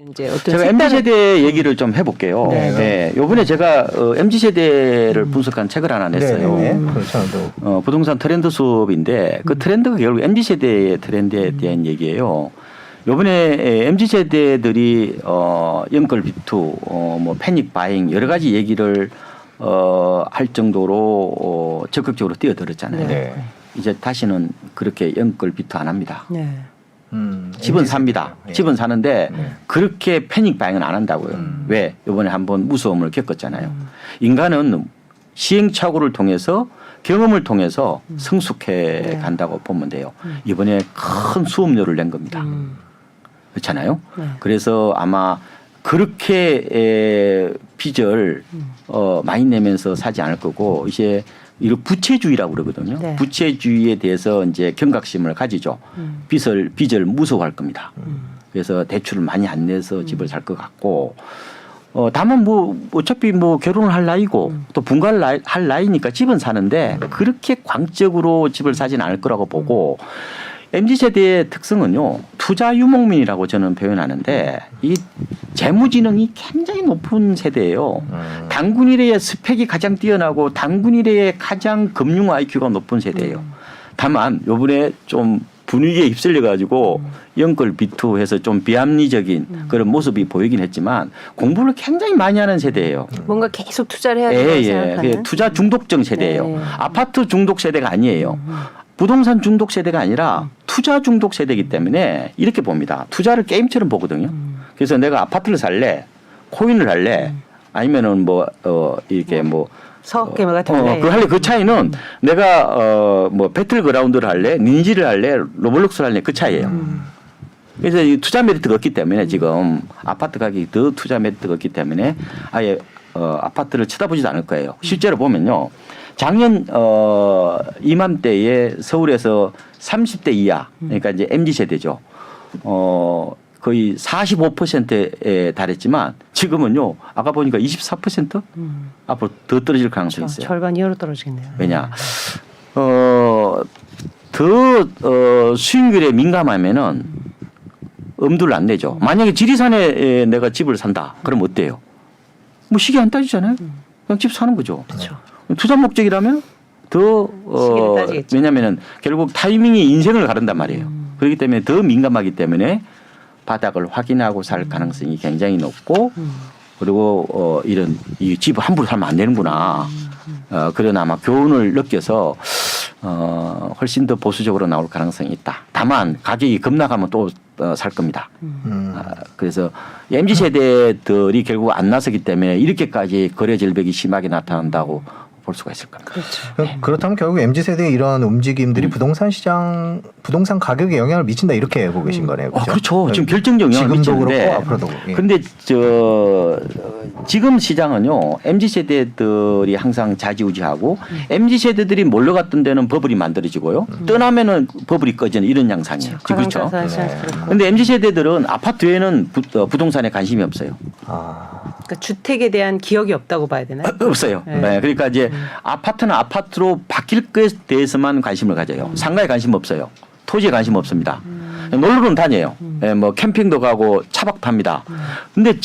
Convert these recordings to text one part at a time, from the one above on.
이제 어떤 제가 색다른... MZ세대 얘기를 좀 해볼게요. 네. 네. 요번에 제가 MZ세대를 분석한 책을 하나 냈어요. 그렇죠. 부동산 트렌드 수업인데 그 트렌드가 결국 MZ세대의 트렌드에 대한 얘기예요. 요번에 MZ세대들이 연끌 비투, 뭐 패닉 바잉 여러 가지 얘기를 할 정도로 적극적으로 뛰어들었잖아요. 네. 이제 다시는 그렇게 연끌 비투 안 합니다. 네. 집은 삽니다. 예. 집은 사는데 그렇게 패닉 바잉은 안 한다고요. 왜? 이번에 한번 무서움을 겪었잖아요. 인간은 시행착오를 통해서 경험을 통해서 성숙해 간다고 보면 돼요. 이번에 큰 수업료를 낸 겁니다. 그렇잖아요. 네. 그래서 아마 그렇게 빚을 많이 내면서 사지 않을 거고 이제 이런 부채주의라고 그러거든요. 네. 부채주의에 대해서 이제 경각심을 가지죠. 빚을 무서워할 겁니다. 그래서 대출을 많이 안 내서 집을 살 것 같고 다만 뭐 어차피 뭐 결혼을 할 나이고 또 분가를 할 나이니까 집은 사는데 그렇게 광적으로 집을 사지는 않을 거라고 보고 MZ세대의 특성은요. 투자 유목민이라고 저는 표현하는데 이 재무지능이 굉장히 높은 세대예요. 단군 이래의 스펙이 가장 뛰어나고 단군 이래의 가장 금융 IQ가 높은 세대예요. 다만 요번에 좀 분위기에 휩쓸려 가지고 연끌 비투해서 좀 비합리적인 그런 모습이 보이긴 했지만 공부를 굉장히 많이 하는 세대예요. 뭔가 계속 투자를 해야 된다고 생각하는. 투자 중독적 세대예요. 네. 아파트 중독 세대가 아니에요. 부동산 중독 세대가 아니라 투자 중독 세대이기 때문에 이렇게 봅니다. 투자를 게임처럼 보거든요. 그래서 내가 아파트를 살래, 코인을 할래, 아니면은 뭐 이렇게 뭐 서학개미 같은 거. 그 할래 그 차이는 내가 뭐 배틀그라운드를 할래, 닌지를 할래, 로블록스를 할래 그 차이예요. 그래서 이 투자 메리트가 없기 때문에 지금 아파트 가격이 더 투자 메리트가 없기 때문에 아예 아파트를 쳐다보지도 않을 거예요. 실제로 보면요. 작년 이맘때에 서울에서 30대 이하 그러니까 이제 MZ세대죠. 거의 45%에 달했지만 지금은요. 아까 보니까 24% 앞으로 더 떨어질 가능성이 있어요. 절반 이하로 떨어지겠네요. 왜냐? 더 수익률에 민감하면은 엄두를 안 내죠. 만약에 지리산에 내가 집을 산다. 그럼 어때요? 뭐 시기 안 따지잖아요. 그냥 집 사는 거죠. 그렇죠. 투자 목적이라면 더 시기를 따지겠죠. 왜냐하면은 결국 타이밍이 인생을 가른단 말이에요. 그렇기 때문에 더 민감하기 때문에 바닥을 확인하고 살 가능성이 굉장히 높고 그리고 이런 이 집을 함부로 살면 안 되는구나. 그런 아마 교훈을 느껴서 훨씬 더 보수적으로 나올 가능성이 있다. 다만 가격이 급락하면 또 살 겁니다. 그래서 MZ 세대들이 결국 안 나서기 때문에 이렇게까지 거래 절벽이 심하게 나타난다고 볼 수가 있을 겁니다. 그렇죠. 그렇다면 결국 MZ세대의 이러한 움직임들이 부동산 가격에 영향을 미친다 이렇게 보고 계신 거네요. 그렇죠? 그렇죠. 지금 결정적 영향을 지금도 미치는데 그렇고 앞으로도. 예. 근데 지금 시장은요. MZ세대들이 항상 좌지우지하고 MZ세대들이 몰려갔던 데는 버블이 만들어지고요. 떠나면은 버블이 꺼지는 이런 양상이에요. 그렇죠. 근데 MZ세대들은 아파트 외에는 부동산에 관심이 없어요. 그러니까 주택에 대한 기억이 없다고 봐야 되나요? 없어요. 네. 그러니까 이제 아파트는 아파트로 바뀔 것에 대해서만 관심을 가져요. 상가에 관심 없어요. 토지에 관심 없습니다. 놀러는 다녀요. 네, 뭐 캠핑도 가고 차박 탑니다. 근데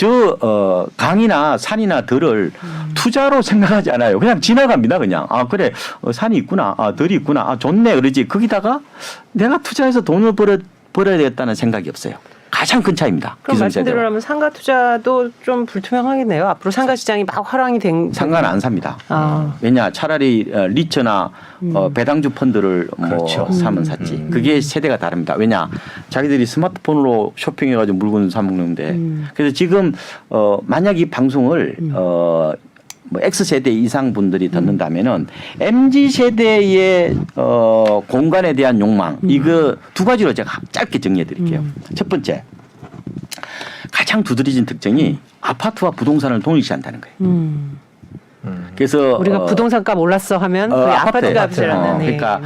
강이나 산이나 들을 투자로 생각하지 않아요. 그냥 지나갑니다. 그냥 그래 산이 있구나, 들이 있구나, 좋네 그러지. 거기다가 내가 투자해서 돈을 벌어야 되겠다는 생각이 없어요. 가장 큰 차이입니다. 그럼 말씀대로라면 상가 투자도 좀 불투명하겠네요. 앞으로 상가 시장이 막 화랑이 된 상가는 안 삽니다. 왜냐 차라리 리처나 배당주 펀드를 그렇죠. 뭐 사면 샀지. 그게 세대가 다릅니다. 왜냐 자기들이 스마트폰으로 쇼핑해가지고 물건 사 먹는데 그래서 지금 만약 이 방송을 뭐 X세대 이상 분들이 듣는다면은 MZ세대의 공간에 대한 욕망 이거 두 가지로 제가 짧게 정리해 드릴게요. 첫 번째 가장 두드러진 특징이 아파트와 부동산을 동일시한다는 거예요. 그래서 우리가 부동산 값 올랐어 하면 거의 아파트 값이 올랐네. 그러니까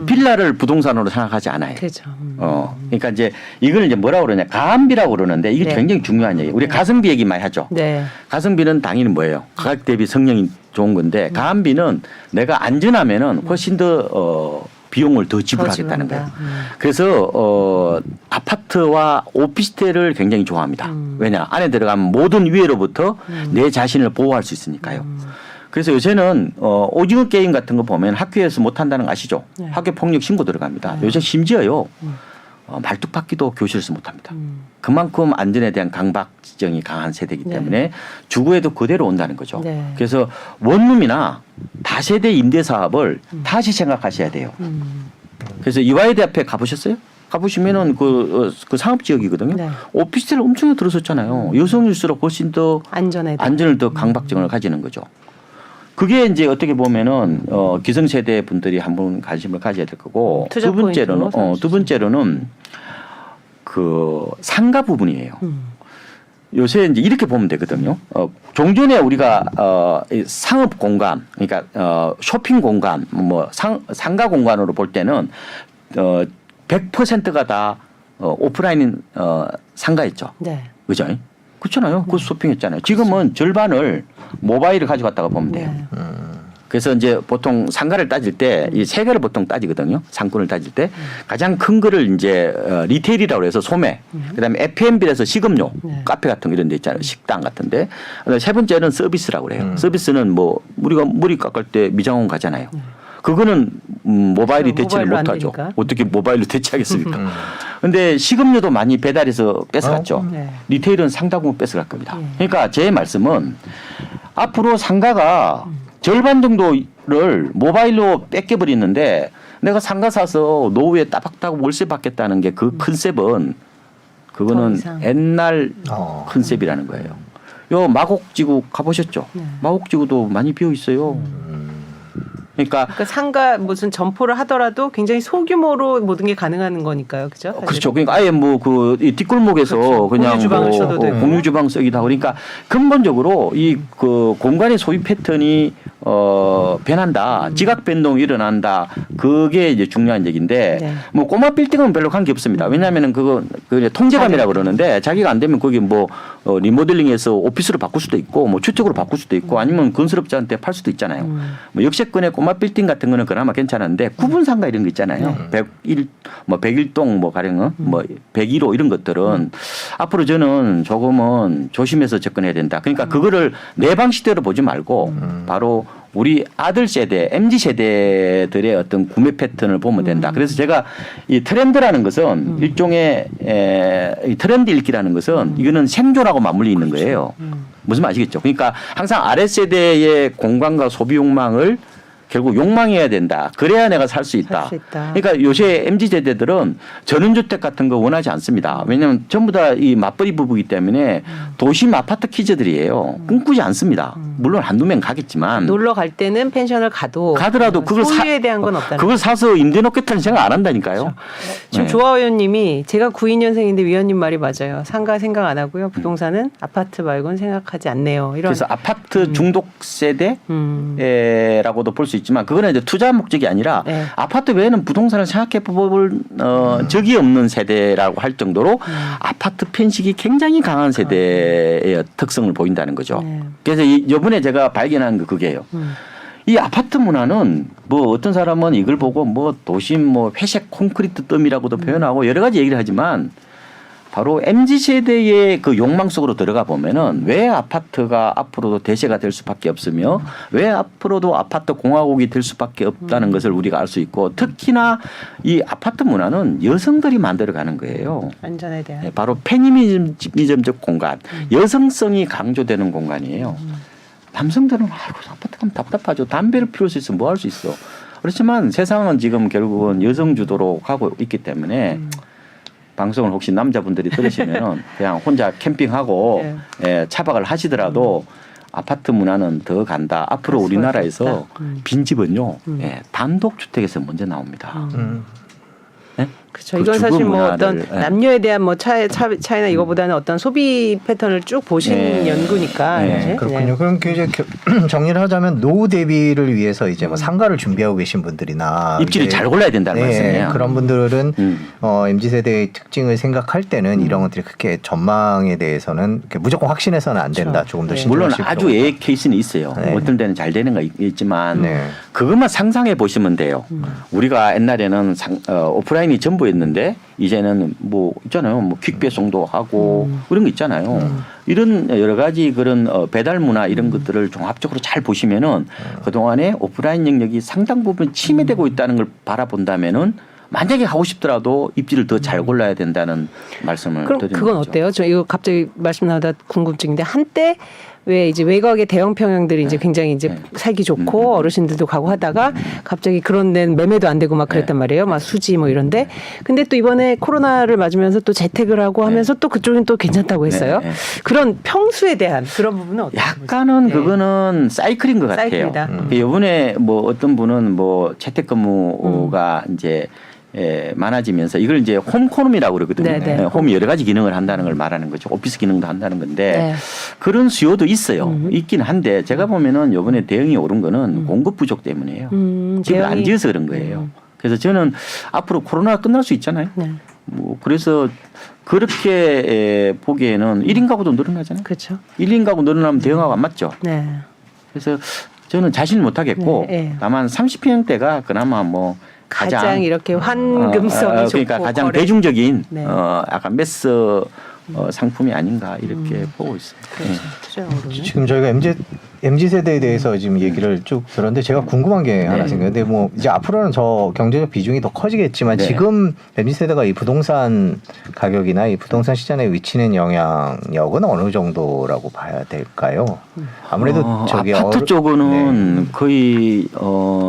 빌라를 부동산으로 생각하지 않아요. 그렇죠. 그러니까 이제 이걸 이제 뭐라고 그러냐 가성비라고 그러는데 이게 네. 굉장히 중요한 얘기예요. 우리 가성비 얘기 많이 하죠. 네. 가성비는 당연히 뭐예요? 가격 대비 성능이 좋은 건데 가성비는 내가 안전하면은 훨씬 더 비용을 더 지불하겠다는 거예요. 지불한다. 그래서 아파트와 오피스텔을 굉장히 좋아합니다. 왜냐 안에 들어가면 모든 위해로부터 내 자신을 보호할 수 있으니까요. 그래서 요새는 오징어 게임 같은 거 보면 학교에서 못 한다는 거 아시죠? 네. 학교 폭력 신고 들어갑니다. 네. 요새 심지어요 말뚝박기도 교실에서 못 합니다. 그만큼 안전에 대한 강박증이 강한 세대이기 네. 때문에 주거에도 그대로 온다는 거죠. 네. 그래서 원룸이나 다세대 임대 사업을 다시 생각하셔야 돼요. 그래서 이화여대 앞에 가보셨어요? 가보시면은 그 상업 지역이거든요. 네. 오피스텔 엄청 들어섰잖아요. 여성일수록 훨씬 더 안전에 대한. 안전을 더 강박증을 가지는 거죠. 그게 이제 어떻게 보면은 기성세대 분들이 한번 관심을 가져야 될 거고 투자 포인트로 두 번째로는 그 상가 부분이에요. 요새 이제 이렇게 보면 되거든요. 종전에 우리가 이 상업 공간, 그러니까 쇼핑 공간, 뭐 상가 공간으로 볼 때는 100%가 다 오프라인 상가였죠. 네. 그죠? 그렇잖아요. 그 쇼핑했잖아요. 지금은 절반을 모바일을 가져갔다가 보면 돼요. 네. 그래서 이제 보통 상가를 따질 때 이 세 개를 보통 따지거든요. 상권을 따질 때 가장 큰 거를 이제 리테일이라고 해서 소매, 그다음에 F&B에서 식음료, 네. 카페 같은 거 이런 데 있잖아요. 식당 같은데. 그다음에 세 번째는 서비스라고 그래요. 서비스는 뭐 우리가 머리 깎을 때 미장원 가잖아요. 그거는 모바일이 대체를 모바일로 안 못하죠. 되니까. 어떻게 모바일로 대체하겠습니까? 근데 식음료도 많이 배달해서 뺏어갔죠. 네. 리테일은 상당부 뺏어갈 겁니다. 그러니까 제 말씀은 앞으로 상가가 절반 정도를 모바일로 뺏겨버리는데 내가 상가 사서 노후에 따박따박 월세 받겠다는 게 그 컨셉은 더 그거는 이상. 옛날 컨셉이라는 거예요. 요 마곡지구 가보셨죠? 네. 마곡지구도 많이 비어 있어요. 그러니까 그러니까 상가 무슨 점포를 하더라도 굉장히 소규모로 모든 게 가능한 거니까요, 그죠? 그렇죠. 그러니까 아예 뭐 그 뒷골목에서 그렇죠. 그냥 공유 주방을 뭐 써도 되고. 공유 주방 쓰기도 하고 그러니까 근본적으로 이 그 공간의 소유 패턴이 변한다. 지각 변동이 일어난다. 그게 이제 중요한 얘기인데 네. 뭐 꼬마 빌딩은 별로 관계 없습니다. 왜냐하면은 그거 그 통제감이라고 그러는데 자기가 안 되면 거기 뭐 리모델링해서 오피스로 바꿀 수도 있고 뭐 주택으로 바꿀 수도 있고 아니면 건설업자한테 팔 수도 있잖아요. 뭐 역세권의 꼬마 빌딩 같은 거는 그나마 괜찮은데 구분 상가 이런 거 있잖아요. 101동 뭐 가령 뭐 101호 이런 것들은 앞으로 저는 조금은 조심해서 접근해야 된다. 그러니까 그거를 내방 시대로 보지 말고 바로 우리 아들 세대, MZ 세대들의 어떤 구매 패턴을 보면 된다. 그래서 제가 이 트렌드라는 것은 일종의 이 트렌드 읽기라는 것은 이거는 생존하고 맞물려 있는 거예요. 무슨 말 아시겠죠? 그러니까 항상 아래 세대의 공간과 소비 욕망을 결국 욕망해야 된다. 그래야 내가 살 수 있다. 살 수 있다. 그러니까 요새 MZ 세대들은 전원주택 같은 거 원하지 않습니다. 왜냐하면 전부 다 이 맞벌이 부부이기 때문에 도심 아파트 키즈들이에요. 꿈꾸지 않습니다. 물론 한두 명 가겠지만 놀러 갈 때는 펜션을 가더라도 그걸 소유에 대한 건 없다는 그걸 사서 임대 놓겠다는 생각 안 한다니까요. 그렇죠. 지금 네. 조아 의원님이 제가 92년생인데 위원님 말이 맞아요. 상가 생각 안 하고요. 부동산은 아파트 말고는 생각하지 않네요. 이런. 그래서 아파트 중독 음. 세대라고도 볼 수 있지만 그거는 이제 투자 목적이 아니라 네. 아파트 외에는 부동산을 생각해 볼 적이 없는 세대라고 할 정도로 아파트 편식이 굉장히 강한 세대의 특성을 보인다는 거죠. 네. 그래서 이번에 제가 발견한 거 그게요. 이 아파트 문화는 뭐 어떤 사람은 이걸 보고 뭐 도심 뭐 회색 콘크리트 덤이라고도 표현하고 여러 가지 얘기를 하지만 바로 MZ 세대의 그 욕망 속으로 들어가 보면은 왜 아파트가 앞으로도 대세가 될 수밖에 없으며 왜 앞으로도 아파트 공화국이 될 수밖에 없다는 것을 우리가 알 수 있고 특히나 이 아파트 문화는 여성들이 만들어가는 거예요. 안전에 대한. 네, 바로 페미니즘적 공간, 여성성이 강조되는 공간이에요. 남성들은 아이고 아파트 가면 답답하죠. 담배를 피울 수 있어 뭐 할 수 있어. 그렇지만 세상은 지금 결국은 여성 주도로 가고 있기 때문에 방송을 혹시 남자분들이 들으시면 그냥 혼자 캠핑하고 예, 차박을 하시더라도 아파트 문화는 더 간다. 앞으로 우리나라에서 빈집은요 예, 단독 주택에서 먼저 나옵니다. 예? 그렇죠. 그 이건 사실 주거 뭐 문화를, 어떤 예. 남녀에 대한 뭐 차이나 이거보다는 어떤 소비 패턴을 쭉 보신 네. 연구니까. 네. 이제. 그렇군요. 그럼 그 이제 정리를 하자면 노후 대비를 위해서 이제 뭐 상가를 준비하고 계신 분들이나 입지를 이제 잘 골라야 된다는 말씀이에요. 그런 분들은 음. MZ 세대의 특징을 생각할 때는 이런 것들이 그렇게 전망에 대해서는 이렇게 무조건 확신해서는 안 된다. 그렇죠. 조금 더 네. 물론 신중하실 아주 필요가 예외 케이스는 있어요. 네. 어떤 데는 잘 되는 거 있지만 네. 그것만 상상해 보시면 돼요. 우리가 옛날에는 오프라인이 전부였는데 이제는 뭐 있잖아요. 뭐 퀵배송도 하고 그런 거 있잖아요. 이런 여러 가지 그런 배달 문화 이런 것들을 종합적으로 잘 보시면은 그동안에 오프라인 영역이 상당 부분 침해되고 있다는 걸 바라본다면은 만약에 하고 싶더라도 입지를 더 잘 골라야 된다는 말씀을 그럼 드리는 그건 거죠. 어때요? 저 이거 갑자기 말씀 나오다 궁금증인데 한때 왜 이제 외곽의 대형 평형들이 이제 굉장히 이제 살기 좋고 어르신들도 가고 하다가 갑자기 그런 데는 매매도 안 되고 막 그랬단 말이에요. 막 수지 뭐 이런데. 근데 또 이번에 코로나를 맞으면서 또 재택을 하고 하면서 또 그쪽은 또 괜찮다고 했어요. 네. 그런 평수에 대한 그런 부분은 어떻게 약간은 보세요? 그거는 사이클인 것 같아요. 사이클이다. 이번에 뭐 어떤 분은 뭐 재택근무가 이제 많아지면서 이걸 이제 홈코놈이라고 그러거든요. 네네. 홈이 여러 가지 기능을 한다는 걸 말하는 거죠. 오피스 기능도 한다는 건데 네. 그런 수요도 있어요. 있긴 한데 제가 보면은 이번에 대응이 오른 거는 공급 부족 때문이에요. 집을 안 대응이- 지어서 그런 거예요. 그래서 저는 앞으로 코로나가 끝날 수 있잖아요. 네. 뭐 그래서 그렇게 보기에는 1인 가구도 늘어나잖아요. 그렇죠. 1인 가구 늘어나면 대응하고 안 맞죠. 네. 그래서 저는 자신을 못 하겠고 네, 네. 다만 30평대가 그나마 뭐 가장 이렇게 환금성이 좋고 그러니까 가장 거래- 대중적인 네. 약간 매스 상품이 아닌가 이렇게 보고 있습니다. 그렇죠. 투자용으로는. 지금 저희가 MZ 세대에 대해서 지금 얘기를 쭉 들었는데 제가 궁금한 게 하나 네. 생겼는데 뭐 이제 앞으로는 저 경제적 비중이 더 커지겠지만 네. 지금 MZ 세대가 이 부동산 가격이나 이 부동산 시장에 미치는 영향력은 어느 정도라고 봐야 될까요? 아무래도 저기 아파트 쪽은 네. 거의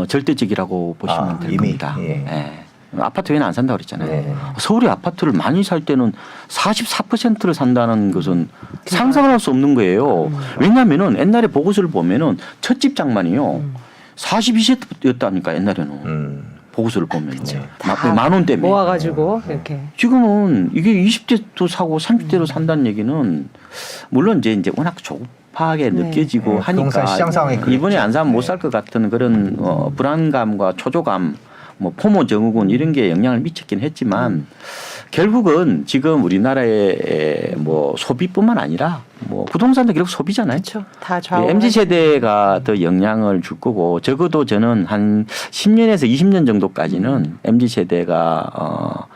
절대적이라고 보시면 될 이미, 겁니다. 예. 예. 아파트 외에는 안 산다고 그랬잖아요. 네. 서울에 아파트를 많이 살 때는 44%를 산다는 것은 상상을 할 수 없는 거예요. 왜냐하면은 옛날에 보고서를 보면은 첫 집 장만이요. 42세였다니까 옛날에는. 보고서를 보면 다 만 원 때문에. 모아가지고 이렇게. 지금은 이게 20대도 사고 30대로 산다는 얘기는 물론 이제 워낙 조급하게 네. 느껴지고 네, 하니까 부동산 시장 상황이 이번에 그렇죠. 안 사면 못 살 것 같은 그런 불안감과 초조감, 뭐 포모 증후군 이런 게 영향을 미쳤긴 했지만 결국은 지금 우리나라의 뭐 소비뿐만 아니라 뭐 부동산도 결국 소비잖아요. 그렇죠. 다 좌우. MZ 세대가 더 영향을 줄 거고 적어도 저는 한 10년에서 20년 정도까지는 MZ 세대가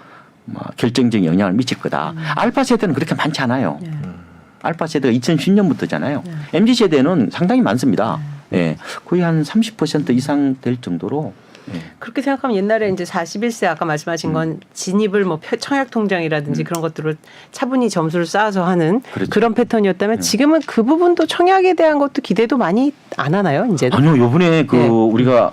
뭐 결정적인 영향을 미칠 거다. 알파 세대는 그렇게 많지 않아요. 알파 세대가 2010년부터잖아요. MZ 세대는 상당히 많습니다. 예, 거의 한 30% 이상 될 정도로. 예. 그렇게 생각하면 옛날에 이제 41세 아까 말씀하신 건 진입을 뭐 청약 통장이라든지 그런 것들을 차분히 점수를 쌓아서 하는 그렇죠. 그런 패턴이었다면 지금은 그 부분도 청약에 대한 것도 기대도 많이 안 하나요? 이제. 아니요, 요번에 그 네. 우리가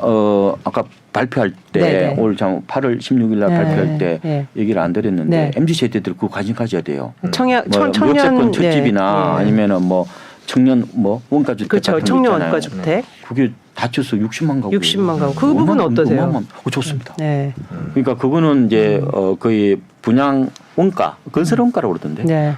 아까 발표할 때 네, 네. 올 8월 16일 날 네, 발표할 때 네. 얘기를 안 드렸는데 네. MZ 세대들 그거 관심 가져야 돼요. 청약 뭐 청년 역세권 첫 집이나 네. 아니면은 뭐 청년 뭐 원가 주택 그렇죠. 같은 거 청년 있잖아요. 원가 주택. 그게 다쳐서 60만 가구. 60만 가구. 그 부분은 어떠세요? 좋습니다. 네. 그러니까 그거는 이제 거의 분양 원가, 건설 원가라고 그러던데. 네.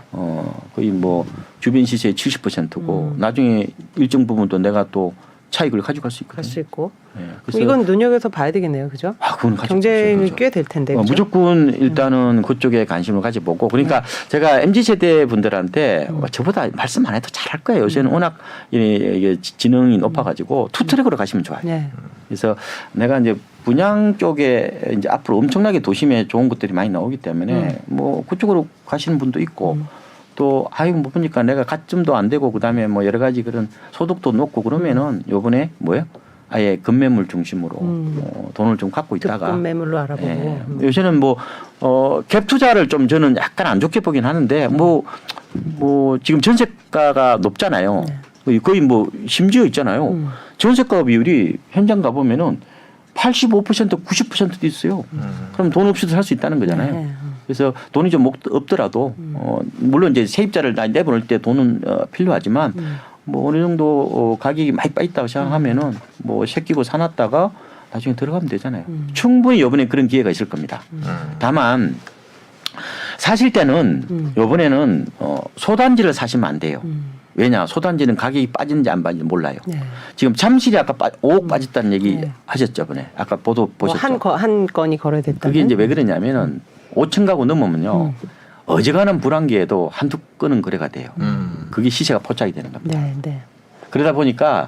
거의 뭐 주변 시세의 70%고 나중에 일정 부분 또 내가 또 차익을 가져갈 수 있거든요. 할 수 있고. 네, 그래서 이건 눈여겨서 봐야 되겠네요. 그죠? 그건 가져갈 수 경쟁이 있죠. 꽤 될 텐데. 그죠? 무조건 일단은 그쪽에 관심을 가져보고 그러니까 제가 MZ 세대 분들한테 저보다 말씀 안 해도 잘할 거예요. 요새는 워낙 이게 지능이 높아가지고 투트랙으로 가시면 좋아요. 네. 그래서 내가 이제 분양 쪽에 이제 앞으로 엄청나게 도심에 좋은 것들이 많이 나오기 때문에 뭐 그쪽으로 가시는 분도 있고 또 뭐 보니까 내가 가점도 안 되고 그다음에 뭐 여러 가지 그런 소득도 높고 그러면은 요번에 뭐예요? 아예 금매물 중심으로 돈을 좀 갖고 있다가 특권 매물로 알아보고. 예. 요새는 뭐 갭 투자를 좀 저는 약간 안 좋게 보긴 하는데 뭐 지금 전세가가 높잖아요. 거의 뭐 심지어 있잖아요. 전세가 비율이 현장 가 보면은 85% 90%도 있어요. 그럼 돈 없이도 살 수 있다는 거잖아요. 네. 그래서 돈이 좀 없더라도 물론 이제 세입자를 내보낼 때 돈은 필요하지만 뭐 어느 정도 가격이 많이 빠있다고 생각하면은 뭐 새끼고 사놨다가 나중에 들어가면 되잖아요. 충분히 이번에 그런 기회가 있을 겁니다. 다만 사실 때는 이번에는 소단지를 사시면 안 돼요. 왜냐 소단지는 가격이 빠지는지 안 빠지는지 몰라요. 네. 지금 잠실이 아까 5억 빠졌다는 얘기 네. 하셨죠, 번에 아까 보도 보셨죠. 한 건이 거래됐다. 그게 이제 왜 그러냐면은 5천 가구 넘으면요. 어지간한 불황기에도 한두 건은 거래가 돼요. 그게 시세가 포착이 되는 겁니다. 네, 네. 그러다 보니까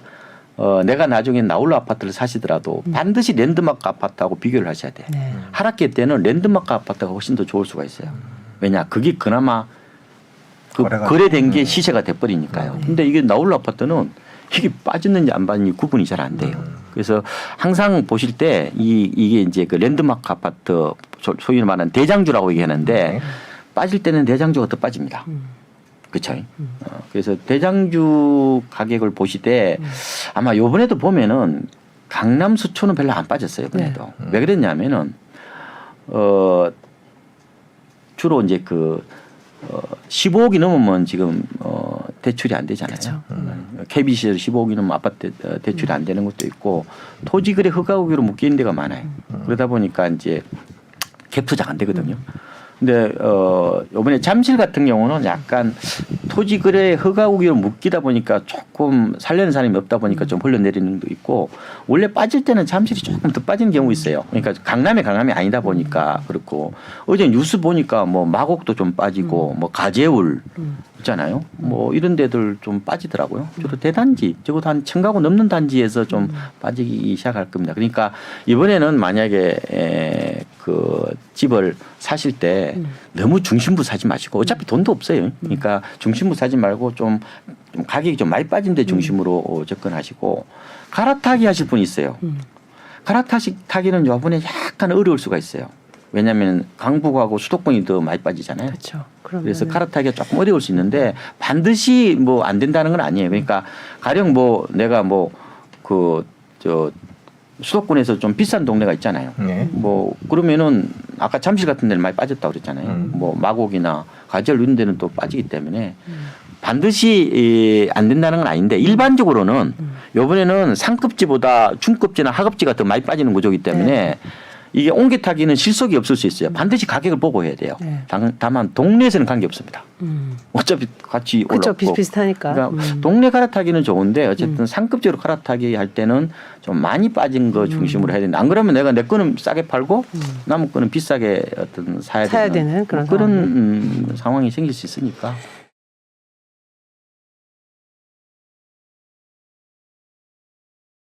내가 나중에 나홀로 아파트를 사시더라도 반드시 랜드마크 아파트하고 비교를 하셔야 돼요. 네. 하락기 때는 랜드마크 아파트가 훨씬 더 좋을 수가 있어요. 왜냐 그게 그나마 그 거래가 거래된 게 시세가 돼버리니까요. 근데 이게 나홀로 아파트는 이게 빠졌는지 안 빠졌는지 구분이 잘 안 돼요. 그래서 항상 보실 때 이게 이제 그 랜드마크 아파트 소위 말하는 대장주라고 얘기하는데 빠질 때는 대장주가 더 빠집니다. 그렇죠. 그래서 대장주 가격을 보시되 아마 요번에도 보면은 강남 수초는 별로 안 빠졌어요. 이번에도. 왜 그랬냐면은 주로 이제 그 15억이 넘으면 지금 대출이 안 되잖아요. 그렇죠. KBC에서 15억이 넘으면 아파트 대출이 안 되는 것도 있고 토지거래 허가우기로 묶여 있는 데가 많아요. 그러다 보니까 이제 갭 투자가 안 되거든요. 근데 이번에 잠실 같은 경우는 약간 토지거래 허가우기로 묶이다 보니까 조금 살려는 사람이 없다 보니까 좀 흘러내리는 것도 있고 원래 빠질 때는 잠실이 조금 더 빠지는 경우 있어요. 그러니까 강남이 아니다 보니까 그렇고 어제 뉴스 보니까 뭐 마곡도 좀 빠지고 뭐 가재울 있잖아요. 뭐 이런 데들 좀 빠지더라고요. 주로 대단지 적어도 한 1,000가구 넘는 단지에서 좀 빠지기 시작할 겁니다. 그러니까 이번에는 만약에 그 집을 사실 때 너무 중심부 사지 마시고 어차피 돈도 없어요. 그러니까 중심부 사지 말고 좀 가격이 좀 많이 빠진 데 중심으로 접근하시고 갈아타기 하실 분이 있어요. 갈아타기는 요번에 약간 어려울 수가 있어요. 왜냐하면 강북하고 수도권이 더 많이 빠지잖아요. 그렇죠. 그래서 갈아타기가 조금 어려울 수 있는데 반드시 뭐 안 된다는 건 아니에요. 그러니까 가령 뭐 내가 뭐 그 수도권에서 좀 비싼 동네가 있잖아요. 네. 뭐 그러면은 아까 잠실 같은 데는 많이 빠졌다고 그랬잖아요. 뭐 마곡이나 가절 이런 데는 또 빠지기 때문에 반드시 안 된다는 건 아닌데 일반적으로는 이번에는 상급지보다 중급지나 하급지가 더 많이 빠지는 구조이기 때문에 이게 옮겨 타기는 실속이 없을 수 있어요. 반드시 가격을 보고 해야 돼요. 네. 다만 동네에서는 관계 없습니다. 어차피 같이 그렇죠. 올랐고. 비슷비슷하니까. 그러니까 동네 갈아타기는 좋은데 어쨌든 상급지로 갈아타기 할 때는 좀 많이 빠진 거 중심으로 해야 된다. 안 그러면 내가 내 거는 싸게 팔고 남은 거는 비싸게 어떤 사야 사야 되는 그런 상황이 생길 수 있으니까.